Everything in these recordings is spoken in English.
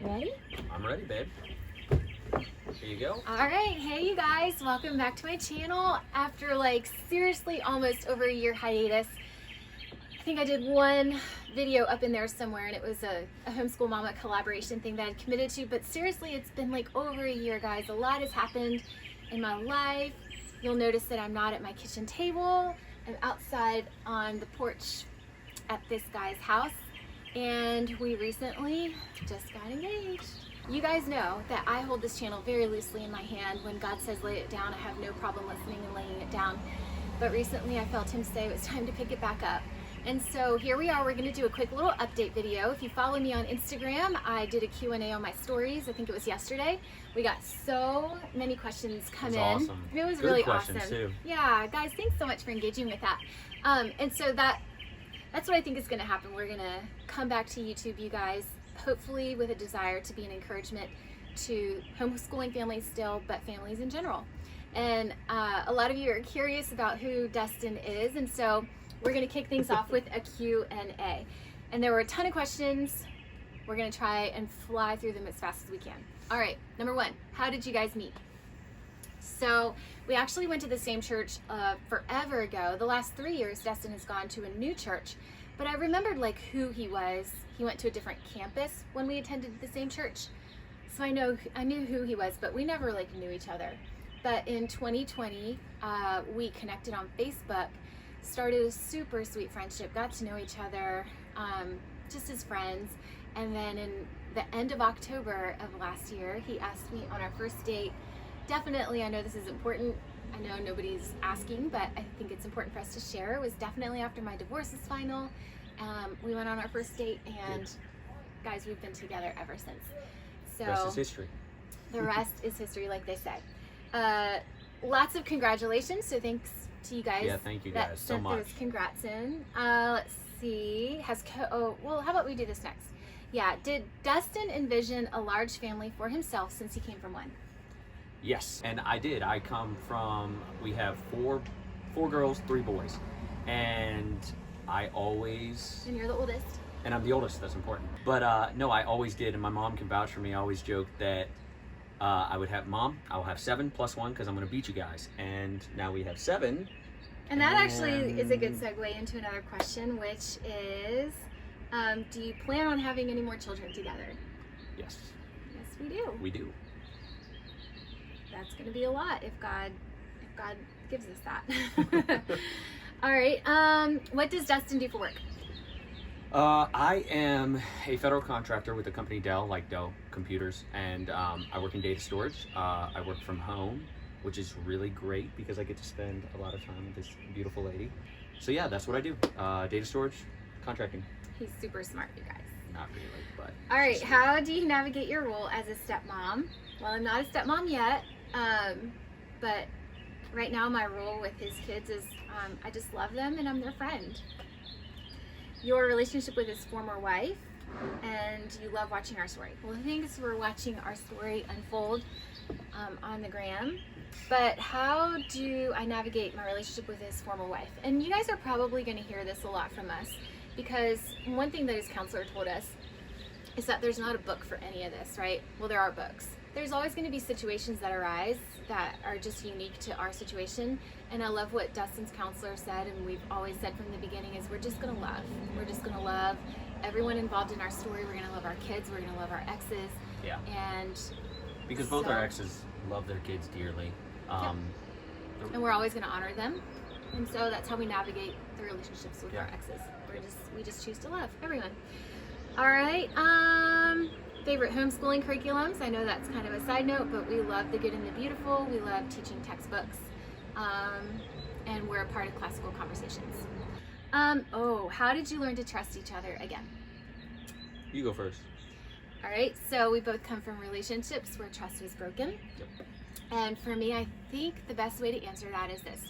Ready? I'm ready, babe. Here you go. All right, hey you guys, welcome back to my channel. After seriously almost over a year hiatus, I think I did one video up in there somewhere, and it was a Homeschool Mama collaboration thing that I'd committed to, but seriously, it's been over a year, guys. A lot has happened in my life. You'll notice that I'm not at my kitchen table. I'm outside on the porch at this guy's house, and we recently just got engaged. You guys know that I hold this channel very loosely in my hand. When God says lay it down, I have no problem listening and laying it down. But recently I felt him say it was time to pick it back up. And so here we are. We're going to do a quick little update video. If you follow me on Instagram, I did a Q&A on my stories. I think it was yesterday. We got so many questions come in. Awesome. It was Good really questions, awesome. too. Yeah, guys, thanks so much for engaging with that. And so that's what I think is going to happen. We're going to come back to YouTube, you guys, hopefully with a desire to be an encouragement to homeschooling families still, but families in general. And a lot of you are curious about who Dustin is, and so we're going to kick things off with a Q&A. And there were a ton of questions. We're going to try and fly through them as fast as we can. All right, number one, how did you guys meet? So we actually went to the same church forever ago. The last 3 years, Dustin has gone to a new church, but I remembered who he was. He went to a different campus when we attended the same church. So I knew who he was, but we never knew each other. But in 2020, we connected on Facebook, started a super sweet friendship, got to know each other just as friends. And then in the end of October of last year, he asked me on our first date. Definitely, I know this is important. I know nobody's asking, but I think it's important for us to share. It was definitely after my divorce is final. We went on our first date, and guys, we've been together ever since. So The rest is history. The rest is history, like they say. Lots of congratulations. So thanks to you guys. Yeah, thank you guys so sent much. Those congrats in. Let's see. Well, how about we do this next? Yeah. Did Dustin envision a large family for himself since he came from one? Yes, and I did. I come from, we have four girls, 3 boys. And I always... And you're the oldest. And I'm the oldest, that's important. But no, I always did, and my mom can vouch for me. I always joked that I would have, Mom, I'll have 7 plus 1 because I'm going to beat you guys. And now we have 7. And that actually is a good segue into another question, which is, do you plan on having any more children together? Yes. Yes, we do. We do. That's going to be a lot if God gives us that. All right. What does Dustin do for work? I am a federal contractor with the company Dell, like Dell Computers, and I work in data storage. I work from home, which is really great because I get to spend a lot of time with this beautiful lady. So yeah, that's what I do. Data storage, contracting. He's super smart, you guys. Not really, but... All right, how do you navigate your role as a stepmom? Well, I'm not a stepmom yet, but right now my role with his kids is I just love them and I'm their friend. Your relationship with his former wife, and you love watching our story. Well, thanks for watching our story unfold on the gram. But how do I navigate my relationship with his former wife? And you guys are probably going to hear this a lot from us, because one thing that his counselor told us is that there's not a book for any of this, right? Well, there are books. There's always going to be situations that arise that are just unique to our situation. And I love what Dustin's counselor said, and we've always said from the beginning, is we're just going to love. We're just going to love everyone involved in our story. We're going to love our kids. We're going to love our exes. Yeah. And because both our exes love their kids dearly. And we're always going to honor them. And so that's how we navigate the relationships with our exes. We just choose to love everyone. All right. Favorite homeschooling curriculums? I know that's kind of a side note, but we love the good and the beautiful. We love teaching textbooks. And we're a part of classical conversations. How did you learn to trust each other again? You go first. All right. So we both come from relationships where trust was broken. Yep. And for me, I think the best way to answer that is this.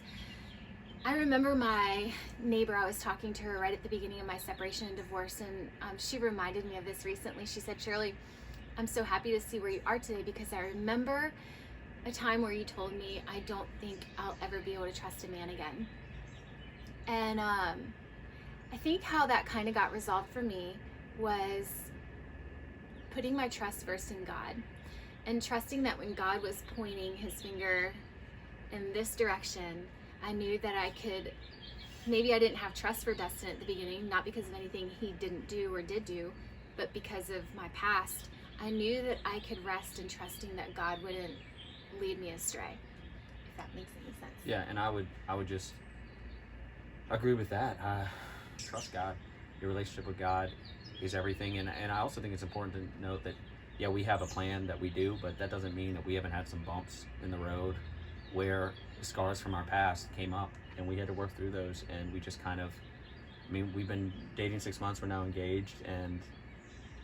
I remember my neighbor, I was talking to her right at the beginning of my separation and divorce, and she reminded me of this recently. She said, Shirley, I'm so happy to see where you are today because I remember a time where you told me I don't think I'll ever be able to trust a man again. And I think how that kind of got resolved for me was putting my trust first in God and trusting that when God was pointing his finger in this direction, I knew that I could, maybe I didn't have trust for Dustin at the beginning, not because of anything he didn't do or did do, but because of my past. I knew that I could rest in trusting that God wouldn't lead me astray, if that makes any sense. Yeah, and I would just agree with that. Trust God. Your relationship with God is everything, and I also think it's important to note that, yeah, we have a plan that we do, but that doesn't mean that we haven't had some bumps in the road where scars from our past came up, and we had to work through those, and we just kind of, I mean, we've been dating 6 months, we're now engaged, and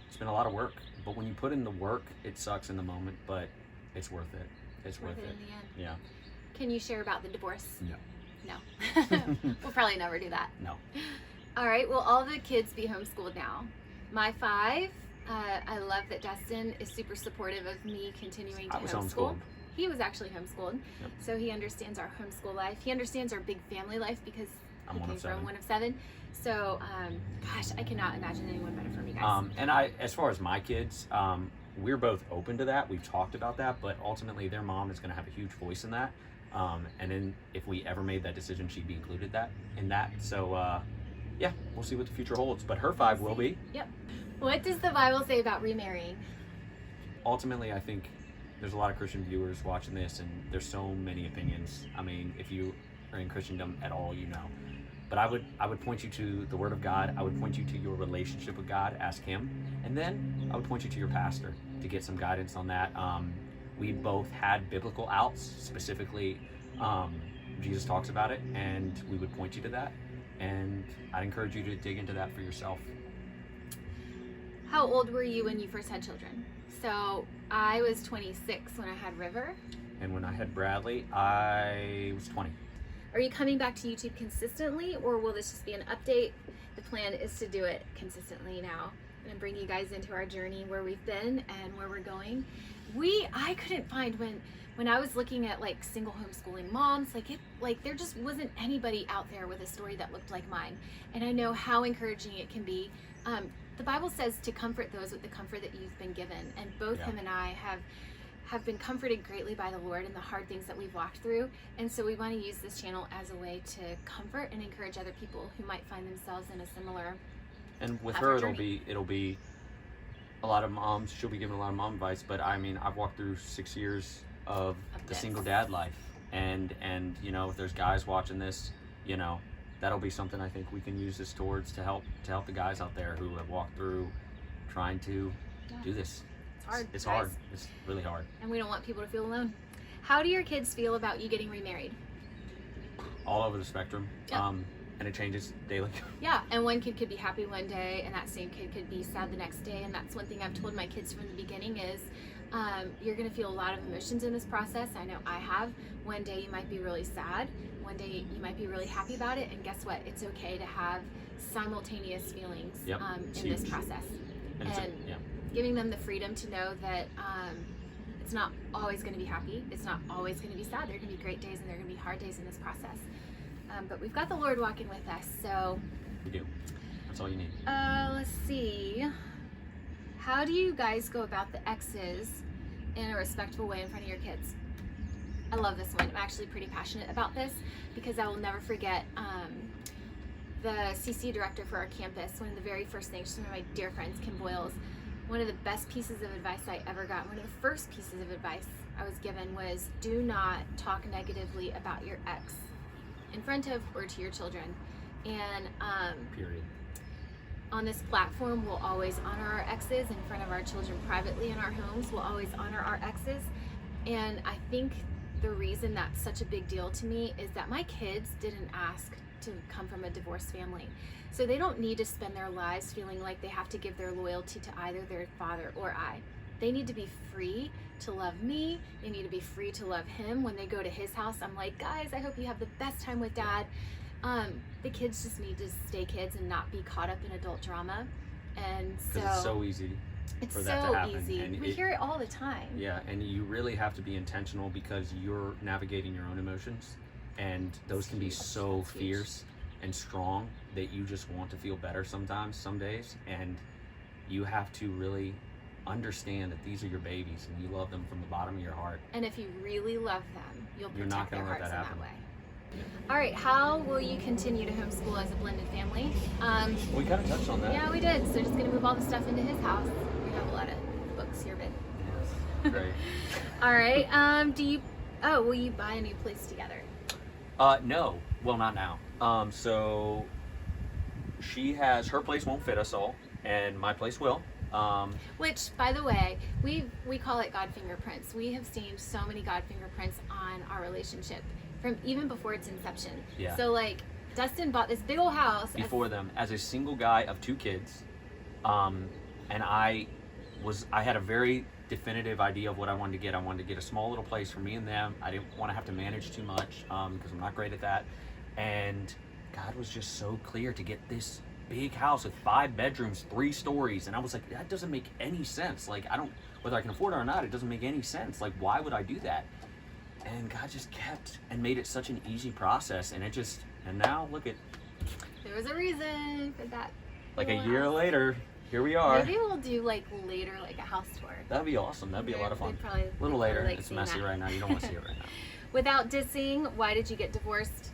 it's been a lot of work. But when you put in the work, it sucks in the moment, but it's worth it. It's worth it in the end. Yeah. Can you share about the divorce? No. No. We'll probably never do that. No. All right, well, all the kids be homeschooled now. My 5, I love that Dustin is super supportive of me continuing to I was homeschool. homeschooled. He was actually homeschooled. Yep. So he understands our homeschool life. He understands our big family life because I'm he one came of 7. from 1 of 7. So, gosh, I cannot imagine anyone better for me, guys. And as far as my kids, we're both open to that. We've talked about that, but ultimately their mom is going to have a huge voice in that. And then if we ever made that decision, she'd be included in that. So, yeah, we'll see what the future holds. But her 5 will be. Yep. What does the Bible say about remarrying? Ultimately, I think there's a lot of Christian viewers watching this, and there's so many opinions. I mean, if you are in Christendom at all, you know. But I would point you to the Word of God. I would point you to your relationship with God. Ask Him, and then I would point you to your pastor to get some guidance on that. We both had biblical outs, specifically. Jesus talks about it, and we would point you to that. And I'd encourage you to dig into that for yourself. How old were you when you first had children? So I was 26 when I had River. And when I had Bradley, I was 20. Are you coming back to YouTube consistently, or will this just be an update? The plan is to do it consistently now and bring you guys into our journey where we've been and where we're going. I couldn't find when I was looking at like single homeschooling moms, there just wasn't anybody out there with a story that looked like mine. And I know how encouraging it can be. The Bible says to comfort those with the comfort that you've been given, and both him and I have been comforted greatly by the Lord in the hard things that we've walked through. And so we want to use this channel as a way to comfort and encourage other people who might find themselves in a similar And with her, it'll be a lot of moms. She'll be giving a lot of mom advice. But I mean, I've walked through 6 years of the single dad life, and you know, if there's guys watching this, you know, that'll be something I think we can use this towards to help the guys out there who have walked through trying to do this. It's hard. It's hard. It's really hard. And we don't want people to feel alone. How do your kids feel about you getting remarried? All over the spectrum. Yep. And it changes daily. Yeah, and one kid could be happy one day and that same kid could be sad the next day. And that's one thing I've told my kids from the beginning is you're going to feel a lot of emotions in this process. I know I have. One day you might be really sad. One day you might be really happy about it. And guess what? It's okay to have simultaneous feelings in this process. And giving them the freedom to know that it's not always going to be happy. It's not always going to be sad. There are going to be great days and there are going to be hard days in this process. But we've got the Lord walking with us, so. We do. That's all you need. Let's see. How do you guys go about the exes in a respectful way in front of your kids? I love this one. I'm actually pretty passionate about this because I will never forget the CC director for our campus. One of the very first things, she's one of my dear friends, Kim Boyles. One of the best pieces of advice I ever got, one of the first pieces of advice I was given was, do not talk negatively about your ex in front of or to your children. And Period. On this platform, we'll always honor our exes in front of our children privately in our homes. We'll always honor our exes. And I think the reason that's such a big deal to me is that my kids didn't ask to come from a divorced family. So they don't need to spend their lives feeling like they have to give their loyalty to either their father or I. They need to be free to love me. They need to be free to love him. When they go to his house, I'm like, guys, I hope you have the best time with dad. The kids just need to stay kids and not be caught up in adult drama. And so it's so easy for that to happen. Easy. And we hear it all the time. Yeah, and you really have to be intentional because you're navigating your own emotions, and those can be so fierce and strong that you just want to feel better sometimes, some days, and you have to really understand that these are your babies and you love them from the bottom of your heart. And if you really love them, you'll You're protect not their gonna let hearts that in happen. that way. All right, how will you continue to homeschool as a blended family? We kind of touched on that. Yeah, we did. So just gonna move all the stuff into his house. We have a lot of books here, babe. Yes. Great. All right. Will you buy a new place together? No. Well, not now. So her place won't fit us all, and my place will. Which, by the way, we call it God fingerprints. We have seen so many God fingerprints on our relationship from even before its inception. Yeah. So like, Dustin bought this big old house Before them, as a single guy of 2 kids, and I had a very definitive idea of what I wanted to get. I wanted to get a small little place for me and them. I didn't want to have to manage too much because I'm not great at that. And God was just so clear to get this big house with 5 bedrooms, 3 stories. And I was like, that doesn't make any sense. Like, whether I can afford it or not, it doesn't make any sense. Like, why would I do that? And God just kept and made it such an easy process. And now look at, there was a reason for that. like a little year house. later, here we are. Maybe we'll do like later, like a house tour. That'd be awesome. That'd be a lot of fun. They'd probably- A little they'd later. probably like It's seeing messy that. right now. You don't want to see it right now. Without dissing, why did you get divorced?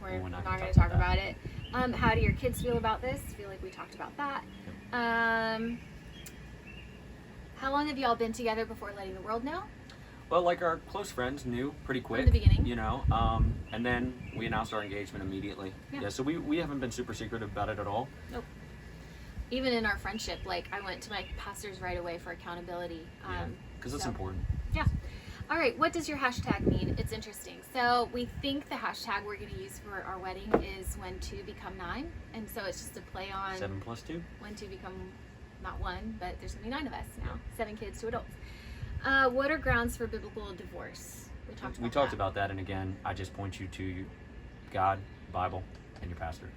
We're We're not not going gonna to talk talk about about it. How do your kids feel about this? I feel like we talked about that. How long have y'all been together before letting the world know? Well, like our close friends knew pretty quick. the beginning. You know, and then we announced our engagement immediately. Yeah. So we haven't been super secretive about it at all. Nope. Even in our friendship, like I went to my pastors right away for accountability. Because it's so- important. Yeah. All right, what does your hashtag mean? It's interesting. So we think the hashtag we're going to use for our wedding is when 2 become 9. And so it's just a play on 7 plus 2. when 2 become, not 1, but there's going to be 9 of us now. 7 kids, 2 adults. What are grounds for biblical divorce? We talked about that. And again, I just point you to God, Bible, and your pastor.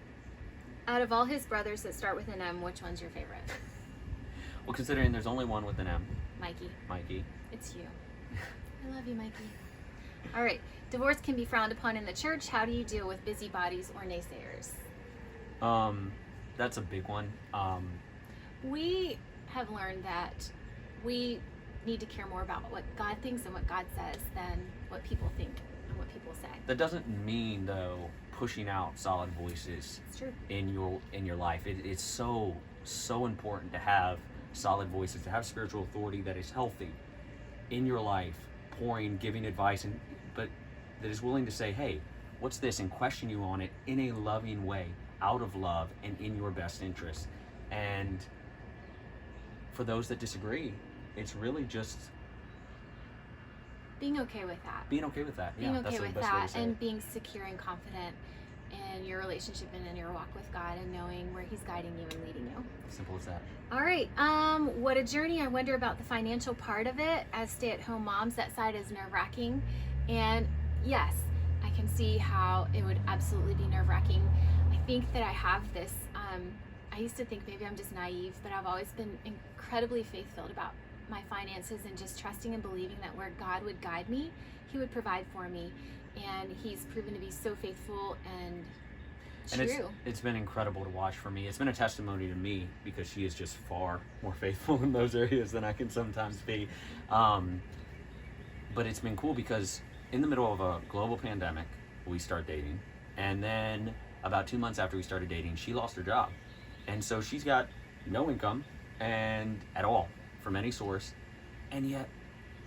Out of all his brothers that start with an M, which one's your favorite? Well, considering there's only one with an M, Mikey. It's you. I love you, Mikey. All right. Divorce can be frowned upon in the church. How do you deal with busybodies or naysayers? That's a big one. We have learned that we need to care more about what God thinks and what God says than what people think and what people say. That doesn't mean, though, pushing out solid voices It's true. in your life. It's so important to have solid voices, to have spiritual authority that is healthy in your life, giving advice, but that is willing to say, hey, what's this, and question you on it in a loving way, out of love and in your best interest. And for those that disagree, it's really just being okay with that. being okay with that. Being Yeah, okay that's the with best way to that say and it. being secure and confident in your relationship and in your walk with God and knowing where he's guiding you and leading you. Simple as that. All right. What a journey. I wonder about the financial part of it. As stay-at-home moms, that side is nerve-wracking. And yes, I can see how it would absolutely be nerve-wracking. I think that I have this, I used to think maybe I'm just naive, but I've always been incredibly faith-filled about my finances and just trusting and believing that where God would guide me, he would provide for me. And he's proven to be so faithful and true. And it's been incredible to watch for me. It's been a testimony to me because she is just far more faithful in those areas than I can sometimes be. But it's been cool because in the middle of a global pandemic, we start dating. And then about 2 months after we started dating, she lost her job. And so she's got no income and at all from any source. And yet,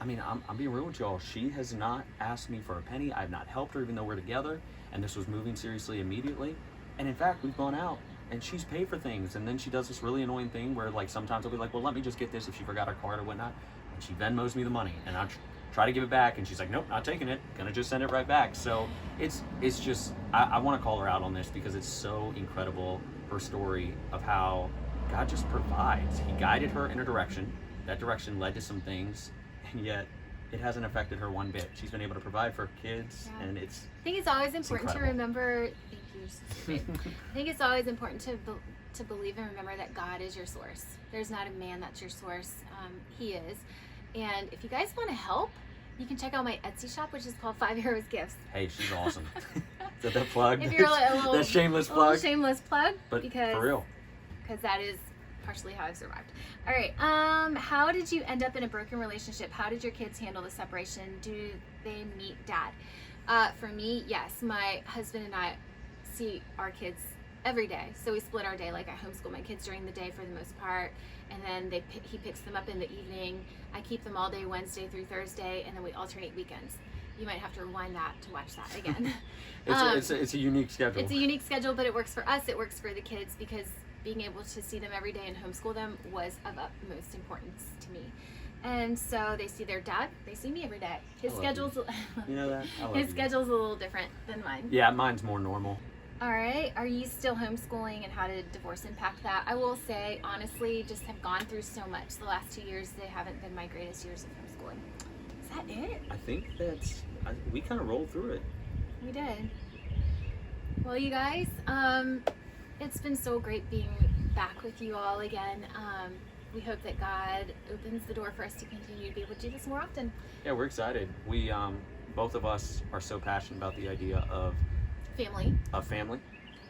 I mean, I'm being real with y'all. She has not asked me for a penny. I've not helped her even though we're together. And this was moving seriously immediately. And in fact, we've gone out and she's paid for things. And then she does this really annoying thing where like sometimes I'll be like, well, let me just get this if she forgot her card or whatnot. And she Venmos me the money. And I'll try to give it back. And she's like, nope, not taking it. Gonna just send it right back. So it's just, I want to call her out on this because it's so incredible, her story of how God just provides. He guided her in a direction. That direction led to some things. And yet it hasn't affected her one bit. She's been able to provide for her kids, Yeah. and it's I think it's always important to incredible. remember. Thank you. Sister Faith. I think it's always important to believe and remember that God is your source. There's not a man that's your source. He is. And if you guys want to help, you can check out my Etsy shop, which is called 5 Heroes Gifts. Hey, she's awesome. Is that plug? If you're a little that shameless a little plug. shameless plug, But because for real, that is partially how I've survived. All right. How did you end up in a broken relationship? How did your kids handle the separation? Do they meet dad? For me, yes. My husband and I see our kids every day. So we split our day. Like, I homeschool my kids during the day for the most part, and then he picks them up in the evening. I keep them all day Wednesday through Thursday, and then we alternate weekends. You might have to rewind that to watch that again. It's a unique schedule. It's a unique schedule, but it works for us. It works for the kids, because being able to see them every day and homeschool them was of utmost importance to me. And so they see their dad, they see me every day. His schedule's you know that? his schedule's a little different than mine. Yeah, mine's more normal. All right. Are you still homeschooling, and how did divorce impact that? I will say, honestly, just have gone through so much. The last 2 years, they haven't been my greatest years of homeschooling. Is that it? I think we kind of rolled through it. We did. Well, you guys, it's been so great being back with you all again. We hope that God opens the door for us to continue to be able to do this more often. Yeah, we're excited. We both of us are so passionate about the idea of family,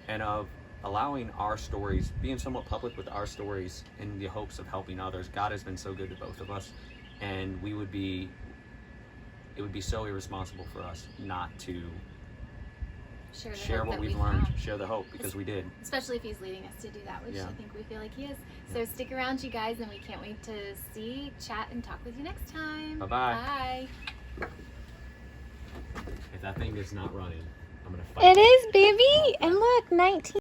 and of allowing our stories, being somewhat public with our stories in the hopes of helping others. God has been so good to both of us, and it would be so irresponsible for us not to share what we've learned, share the hope, because we did. Especially if he's leading us to do that, which I think we feel like he is. So stick around, you guys, and we can't wait to see, chat, and talk with you next time. Bye-bye. Bye. If that thing is not running, I'm going to fight. It is, baby. And look, 19.